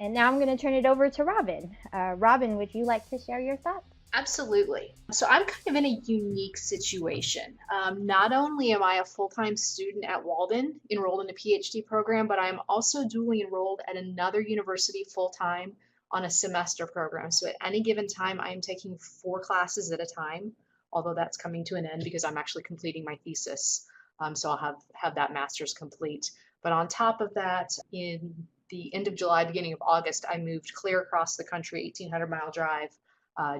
And now I'm going to turn it over to Robin. Robin, would you like to share your thoughts? Absolutely. So I'm kind of in a unique situation. Not only am I a full-time student at Walden, enrolled in a PhD program, but I'm also dually enrolled at another university full-time on a semester program. So at any given time, I am taking 4 classes at a time, although that's coming to an end because I'm actually completing my thesis. So I'll have that master's complete. But on top of that, in the end of July, beginning of August, I moved clear across the country, 1,800-mile drive,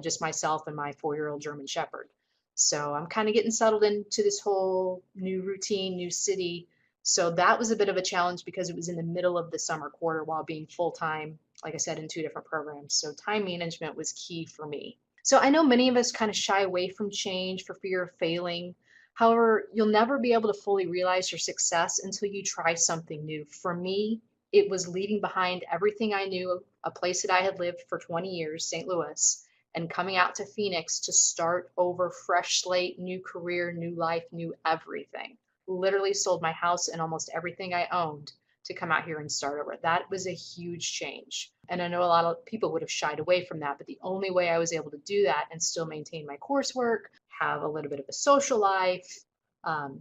just myself and my 4-year-old German Shepherd. So I'm kind of getting settled into this whole new routine, new city. So that was a bit of a challenge because it was in the middle of the summer quarter while being full time, like I said, in 2 different programs. So time management was key for me. So I know many of us kind of shy away from change for fear of failing. However, you'll never be able to fully realize your success until you try something new. For me, it was leaving behind everything I knew, a place that I had lived for 20 years, St. Louis, and coming out to Phoenix to start over, fresh slate, new career, new life, new everything. Literally sold my house and almost everything I owned to come out here and start over. That was a huge change. And I know a lot of people would have shied away from that, but the only way I was able to do that and still maintain my coursework, have a little bit of a social life,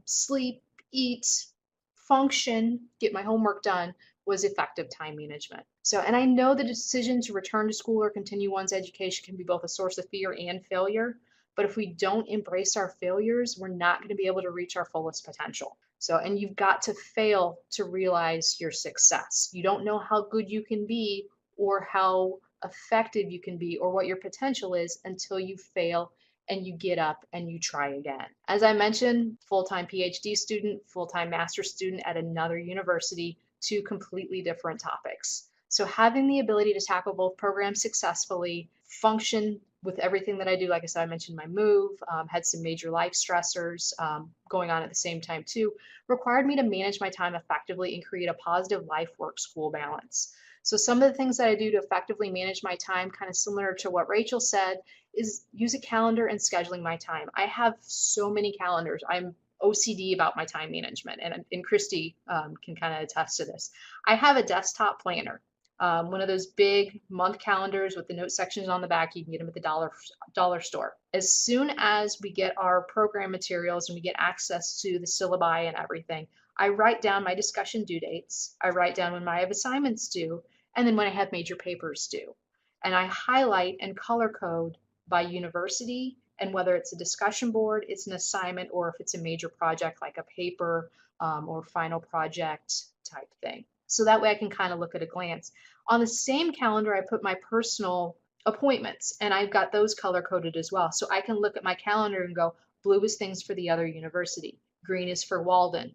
sleep, eat, function, get my homework done, was effective time management. So, and I know the decision to return to school or continue one's education can be both a source of fear and failure. But if we don't embrace our failures, we're not going to be able to reach our fullest potential. So, and you've got to fail to realize your success. You don't know how good you can be or how effective you can be or what your potential is until you fail and you get up and you try again. As I mentioned, full-time PhD student, full-time master's student at another university, 2 completely different topics. So having the ability to tackle both programs successfully, function with everything that I do, like I said, I mentioned my move, had some major life stressors going on at the same time too, required me to manage my time effectively and create a positive life work school balance. So some of the things that I do to effectively manage my time, kind of similar to what Rachel said, is use a calendar and scheduling my time. I have so many calendars. I'm OCD about my time management, and Christy can kind of attest to this. I have a desktop planner, one of those big month calendars with the note sections on the back. You can get them at the dollar store. As soon as we get our program materials and we get access to the syllabi and everything, I write down my discussion due dates. I write down when my assignments due, and then when I have major papers due. And I highlight and color code by university and whether it's a discussion board, it's an assignment, or if it's a major project like a paper or final project type thing. So that way I can kind of look at a glance. On the same calendar, I put my personal appointments and I've got those color coded as well. So I can look at my calendar and go, blue is things for the other university, green is for Walden,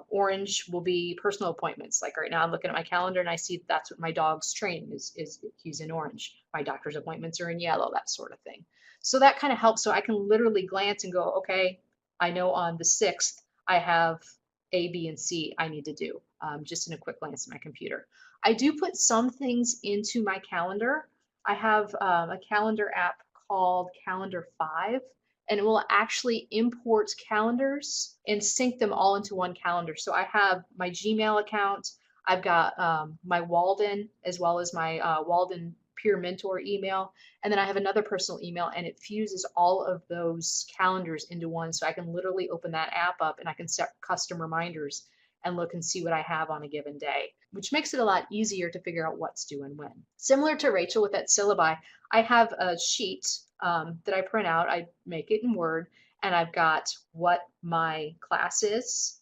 orange will be personal appointments. Like right now, I'm looking at my calendar and I see that's what my dog's training is he's in orange. My doctor's appointments are in yellow, that sort of thing. So that kind of helps. So I can literally glance and go, okay, I know on the 6th, I have A, B, and C I need to do just in a quick glance at my computer. I do put some things into my calendar. I have a calendar app called Calendar 5, and it will actually import calendars and sync them all into one calendar. So I have my Gmail account, I've got my Walden as well as my Walden peer mentor email, and then I have another personal email, and it fuses all of those calendars into one. So I can literally open that app up and I can set custom reminders and look and see what I have on a given day, which makes it a lot easier to figure out what's due and when. Similar to Rachel with that syllabi, I have a sheet that I print out. I make it in Word, and I've got what my class is,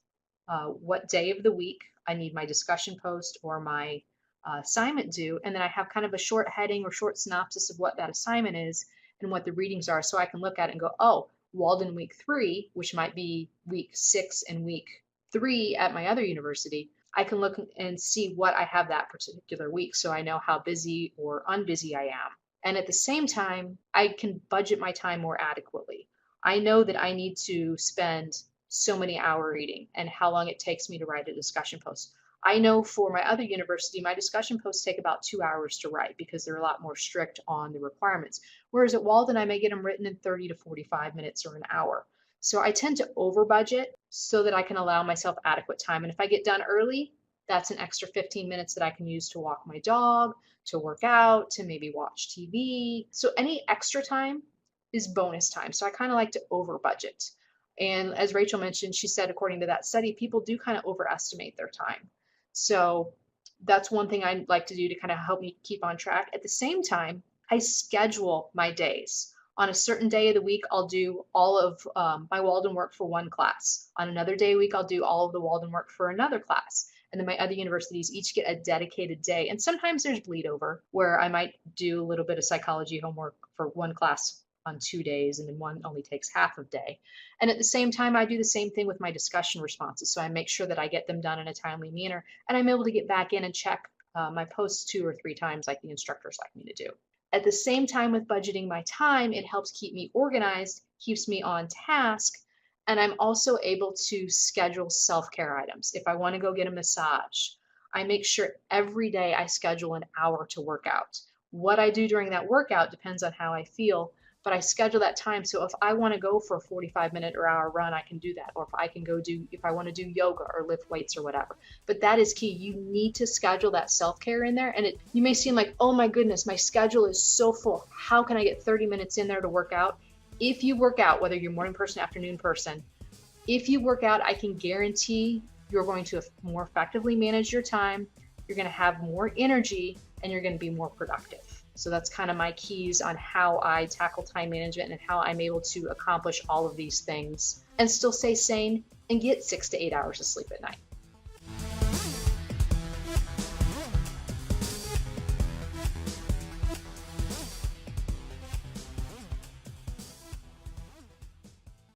what day of the week I need my discussion post or my assignment due, and then I have kind of a short heading or short synopsis of what that assignment is and what the readings are, so I can look at it and go, oh, Walden week 3, which might be week 6 and week 3 at my other university, I can look and see what I have that particular week so I know how busy or unbusy I am. And at the same time, I can budget my time more adequately. I know that I need to spend so many hours reading and how long it takes me to write a discussion post. I know for my other university, my discussion posts take about 2 hours to write because they're a lot more strict on the requirements. Whereas at Walden, I may get them written in 30 to 45 minutes or an hour. So I tend to over budget so that I can allow myself adequate time. And if I get done early, That's an extra 15 minutes that I can use to walk my dog, to work out, to maybe watch TV. So any extra time is bonus time. So I kind of like to over budget. And as Rachel mentioned, she said, according to that study, people do kind of overestimate their time. So that's one thing I like to do to kind of help me keep on track. At the same time, I schedule my days. On a certain day of the week, I'll do all of my Walden work for one class. On another day of the week, I'll do all of the Walden work for another class. And then my other universities each get a dedicated day. And sometimes there's bleed over where I might do a little bit of psychology homework for one class on 2 days, and then one only takes half of day. And at the same time, I do the same thing with my discussion responses. So I make sure that I get them done in a timely manner, and I'm able to get back in and check my posts 2 or 3 times like the instructors like me to do. At the same time with budgeting my time, it helps keep me organized, keeps me on task, and I'm also able to schedule self-care items. If I want to go get a massage, I make sure every day I schedule an hour to work out. What I do during that workout depends on how I feel, but I schedule that time. So if I want to go for a 45-minute or hour run, I can do that. Or if I want to do yoga or lift weights or whatever. But that is key. You need to schedule that self-care in there. And you may seem like, oh my goodness, my schedule is so full. How can I get 30 minutes in there to work out? If you work out, whether you're morning person, afternoon person, if you work out, I can guarantee you're going to more effectively manage your time. You're going to have more energy, and you're going to be more productive. So that's kind of my keys on how I tackle time management and how I'm able to accomplish all of these things and still stay sane and get 6 to 8 hours of sleep at night.